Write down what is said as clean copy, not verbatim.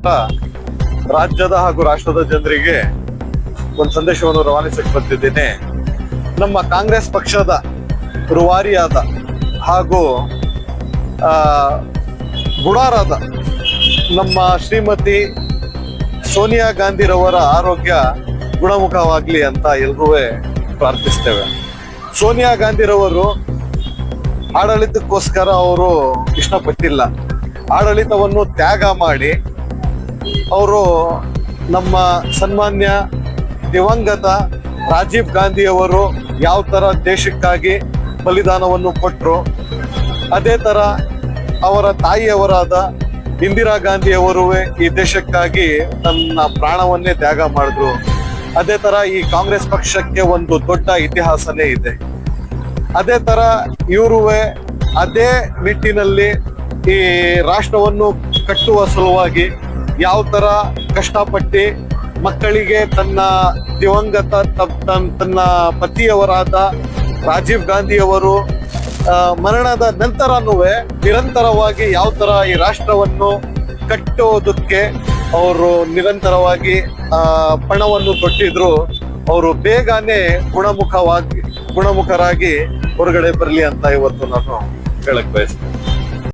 ರಾಜ್ಯದ ಹಾಗೂ ರಾಷ್ಟ್ರದ ಜನರಿಗೆ ಒಂದು ಸಂದೇಶವನ್ನು ರವಾನಿಸಕ್ಕೆ ಬಂದಿದ್ದೇನೆ. ನಮ್ಮ ಕಾಂಗ್ರೆಸ್ ಪಕ್ಷದ ರೂವಾರಿಯಾದ ಹಾಗೂ ಗುಡಾರಾದ ನಮ್ಮ ಶ್ರೀಮತಿ ಸೋನಿಯಾ ಗಾಂಧಿರವರ ಆರೋಗ್ಯ ಗುಣಮುಖವಾಗ್ಲಿ ಅಂತ ಎಲ್ರೂ ಪ್ರಾರ್ಥಿಸ್ತೇವೆ. ಸೋನಿಯಾ ಗಾಂಧಿರವರು ಆಡಳಿತಕ್ಕೋಸ್ಕರ ಅವರು ಇಷ್ಟಪಟ್ಟಿಲ್ಲ. ಆಡಳಿತವನ್ನು ತ್ಯಾಗ ಮಾಡಿ ಅವರು ನಮ್ಮ ಸನ್ಮಾನ್ಯ ದಿವಂಗತ ರಾಜೀವ್ ಗಾಂಧಿಯವರು ಯಾವ ತರ ದೇಶಕ್ಕಾಗಿ ಬಲಿದಾನವನ್ನು ಕೊಟ್ಟರು, ಅದೇ ತರ ಅವರ ತಾಯಿಯವರಾದ ಇಂದಿರಾ ಗಾಂಧಿಯವರು ಈ ದೇಶಕ್ಕಾಗಿ ತನ್ನ ಪ್ರಾಣವನ್ನೇ ತ್ಯಾಗ ಮಾಡಿದ್ರು. ಅದೇ ತರ ಈ ಕಾಂಗ್ರೆಸ್ ಪಕ್ಷಕ್ಕೆ ಒಂದು ದೊಡ್ಡ ಇತಿಹಾಸನೇ ಇದೆ. ಅದೇ ತರ ಇವರು ಅದೇ ನಿಟ್ಟಿನಲ್ಲಿ ಈ ರಾಷ್ಟ್ರವನ್ನು ಕಟ್ಟುವ ಸಲುವಾಗಿ ಯಾವ ತರ ಕಷ್ಟಪಟ್ಟು ಮಕ್ಕಳಿಗೆ ತನ್ನ ದಿವಂಗತ ತನ್ನ ಪತಿಯವರಾದ ರಾಜೀವ್ ಗಾಂಧಿಯವರು ಮರಣದ ನಂತರನೂ ನಿರಂತರವಾಗಿ ಯಾವ ತರ ಈ ರಾಷ್ಟ್ರವನ್ನು ಕಟ್ಟೋದಕ್ಕೆ ಅವರು ನಿರಂತರವಾಗಿ ಪಣವನ್ನು ತೊಟ್ಟಿದ್ರು. ಅವರು ಬೇಗನೆ ಗುಣಮುಖರಾಗಿ ಹೊರಗಡೆ ಬರಲಿ ಅಂತ ಇವತ್ತು ನಾನು ಹೇಳಕ್ ಬಯಸ್ತೇನೆ.